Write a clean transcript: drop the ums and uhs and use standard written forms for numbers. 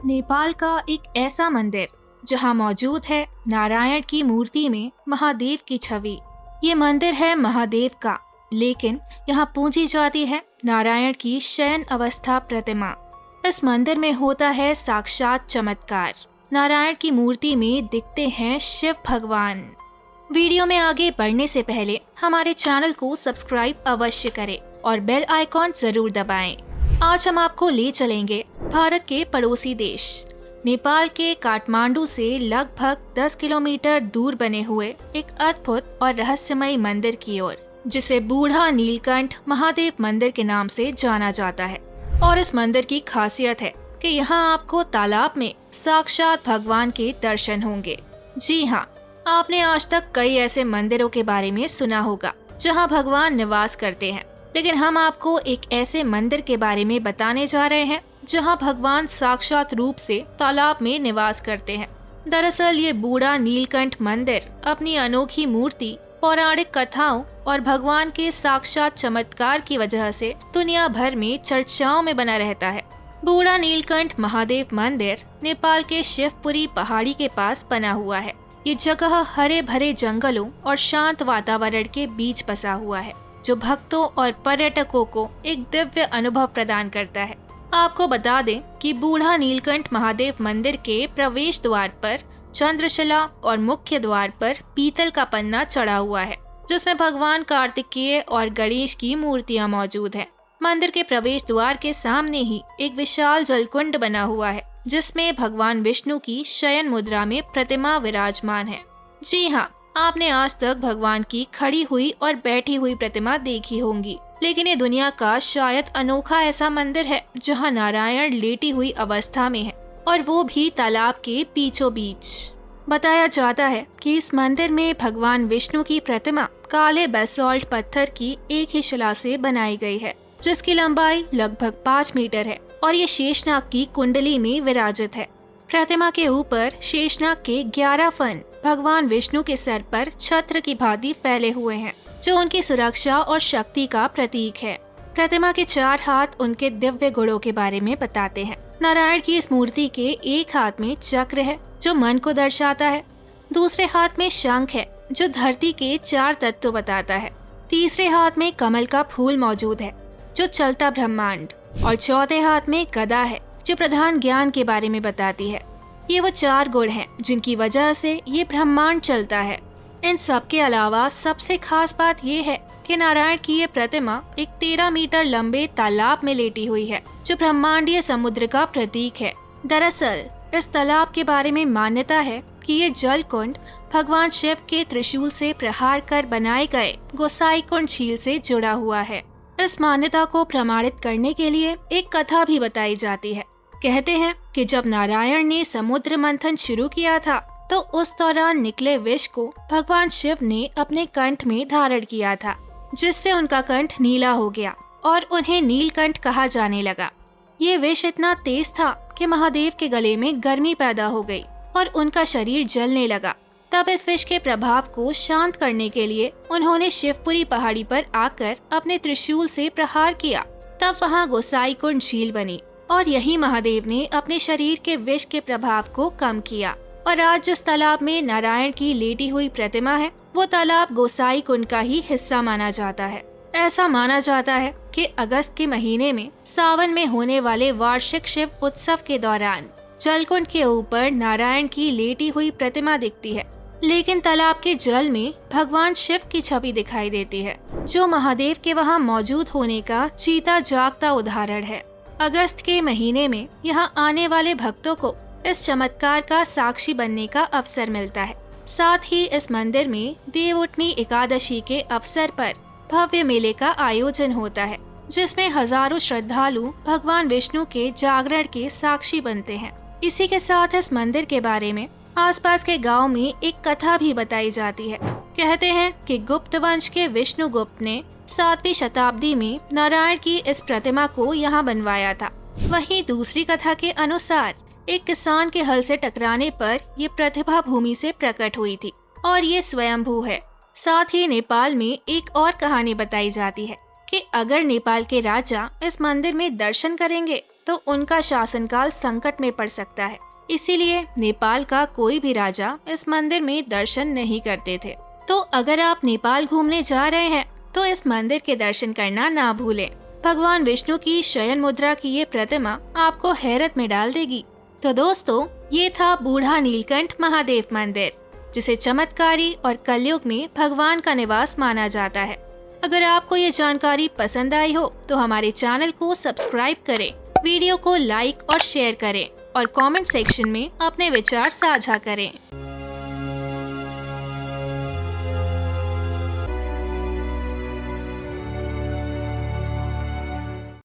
नेपाल का एक ऐसा मंदिर जहां मौजूद है नारायण की मूर्ति में महादेव की छवि। ये मंदिर है महादेव का, लेकिन यहाँ पूजी जाती है नारायण की शयन अवस्था प्रतिमा। इस मंदिर में होता है साक्षात चमत्कार। नारायण की मूर्ति में दिखते हैं शिव भगवान। वीडियो में आगे बढ़ने से पहले हमारे चैनल को सब्सक्राइब अवश्य करें और बेल आइकॉन जरूर दबाएं। आज हम आपको ले चलेंगे भारत के पड़ोसी देश नेपाल के काठमांडू से लगभग 10 किलोमीटर दूर बने हुए एक अद्भुत और रहस्यमयी मंदिर की ओर, जिसे बूढ़ा नीलकंठ महादेव मंदिर के नाम से जाना जाता है। और इस मंदिर की खासियत है कि यहाँ आपको तालाब में साक्षात भगवान के दर्शन होंगे। जी हाँ, आपने आज तक कई ऐसे मंदिरों के बारे में सुना होगा जहाँ भगवान निवास करते हैं, लेकिन हम आपको एक ऐसे मंदिर के बारे में बताने जा रहे हैं जहां भगवान साक्षात रूप से तालाब में निवास करते हैं। दरअसल ये बूढ़ा नीलकंठ मंदिर अपनी अनोखी मूर्ति, पौराणिक कथाओं और भगवान के साक्षात चमत्कार की वजह से दुनिया भर में चर्चाओं में बना रहता है। बूढ़ा नीलकंठ महादेव मंदिर नेपाल के शिवपुरी पहाड़ी के पास बना हुआ है। ये जगह हरे भरे जंगलों और शांत वातावरण के बीच बसा हुआ है, जो भक्तों और पर्यटकों को एक दिव्य अनुभव प्रदान करता है। आपको बता दें कि बूढ़ा नीलकंठ महादेव मंदिर के प्रवेश द्वार पर चंद्रशिला और मुख्य द्वार पर पीतल का पन्ना चढ़ा हुआ है, जिसमें भगवान कार्तिकेय और गणेश की मूर्तियां मौजूद हैं। मंदिर के प्रवेश द्वार के सामने ही एक विशाल जलकुंड बना हुआ है, जिसमें भगवान विष्णु की शयन मुद्रा में प्रतिमा विराजमान है। जी हाँ, आपने आज तक भगवान की खड़ी हुई और बैठी हुई प्रतिमा देखी होंगी, लेकिन ये दुनिया का शायद अनोखा ऐसा मंदिर है जहां नारायण लेटी हुई अवस्था में है, और वो भी तालाब के बीचों बीच। बताया जाता है कि इस मंदिर में भगवान विष्णु की प्रतिमा काले बेसॉल्ट पत्थर की एक ही शिला से बनाई गई है, जिसकी लंबाई लगभग 5 मीटर है और ये शेषनाग की कुंडली में विराजित है। प्रतिमा के ऊपर शेषनाग के 11 फन भगवान विष्णु के सर पर छत्र की भांति फैले हुए हैं, जो उनकी सुरक्षा और शक्ति का प्रतीक है। प्रतिमा के 4 हाथ उनके दिव्य गुणों के बारे में बताते हैं। नारायण की इस मूर्ति के एक हाथ में चक्र है, जो मन को दर्शाता है। दूसरे हाथ में शंख है, जो धरती के 4 तत्व बताता है। तीसरे हाथ में कमल का फूल मौजूद है, जो चलता ब्रह्मांड। और चौथे हाथ में गदा है, जो प्रधान ज्ञान के बारे में बताती है। ये वो 4 गुण हैं जिनकी वजह से ये ब्रह्मांड चलता है। इन सब के अलावा सबसे खास बात ये है कि नारायण की ये प्रतिमा एक 13 मीटर लंबे तालाब में लेटी हुई है, जो ब्रह्मांडीय समुद्र का प्रतीक है। दरअसल इस तालाब के बारे में मान्यता है कि ये जल कुंड भगवान शिव के त्रिशूल से प्रहार कर बनाए गए गोसाई कुंड झील से जुड़ा हुआ है। इस मान्यता को प्रमाणित करने के लिए एक कथा भी बताई जाती है। कहते हैं कि जब नारायण ने समुद्र मंथन शुरू किया था, तो उस दौरान निकले विष को भगवान शिव ने अपने कंठ में धारण किया था, जिससे उनका कंठ नीला हो गया और उन्हें नीलकंठ कहा जाने लगा। ये विष इतना तेज था कि महादेव के गले में गर्मी पैदा हो गई और उनका शरीर जलने लगा। तब इस विष के प्रभाव को शांत करने के लिए उन्होंने शिवपुरी पहाड़ी पर आकर अपने त्रिशूल से प्रहार किया। तब वहाँ गोसाई कुंड झील बनी और यही महादेव ने अपने शरीर के विष के प्रभाव को कम किया। और आज जिस तालाब में नारायण की लेटी हुई प्रतिमा है, वो तालाब गोसाई कुंड का ही हिस्सा माना जाता है। ऐसा माना जाता है कि अगस्त के महीने में सावन में होने वाले वार्षिक शिव उत्सव के दौरान जलकुंड के ऊपर नारायण की लेटी हुई प्रतिमा दिखती है, लेकिन तालाब के जल में भगवान शिव की छवि दिखाई देती है, जो महादेव के वहाँ मौजूद होने का जीता जागता उदाहरण है। अगस्त के महीने में यहाँ आने वाले भक्तों को इस चमत्कार का साक्षी बनने का अवसर मिलता है। साथ ही इस मंदिर में देवउठनी एकादशी के अवसर पर भव्य मेले का आयोजन होता है, जिसमें हजारों श्रद्धालु भगवान विष्णु के जागरण के साक्षी बनते हैं। इसी के साथ इस मंदिर के बारे में आसपास के गांव में एक कथा भी बताई जाती है। कहते हैं कि गुप्त वंश के विष्णुगुप्त ने 7वीं शताब्दी में नारायण की इस प्रतिमा को यहाँ बनवाया था। वहीं दूसरी कथा के अनुसार एक किसान के हल से टकराने पर ये प्रतिभा भूमि से प्रकट हुई थी और ये स्वयंभू है। साथ ही नेपाल में एक और कहानी बताई जाती है कि अगर नेपाल के राजा इस मंदिर में दर्शन करेंगे तो उनका शासनकाल संकट में पड़ सकता है। इसीलिए नेपाल का कोई भी राजा इस मंदिर में दर्शन नहीं करते थे। तो अगर आप नेपाल घूमने जा रहे हैं तो इस मंदिर के दर्शन करना ना भूलें। भगवान विष्णु की शयन मुद्रा की ये प्रतिमा आपको हैरत में डाल देगी। तो दोस्तों, ये था बूढ़ा नीलकंठ महादेव मंदिर, जिसे चमत्कारी और कलयुग में भगवान का निवास माना जाता है। अगर आपको ये जानकारी पसंद आई हो तो हमारे चैनल को सब्सक्राइब करें, वीडियो को लाइक और शेयर करें और कमेंट सेक्शन में अपने विचार साझा करें।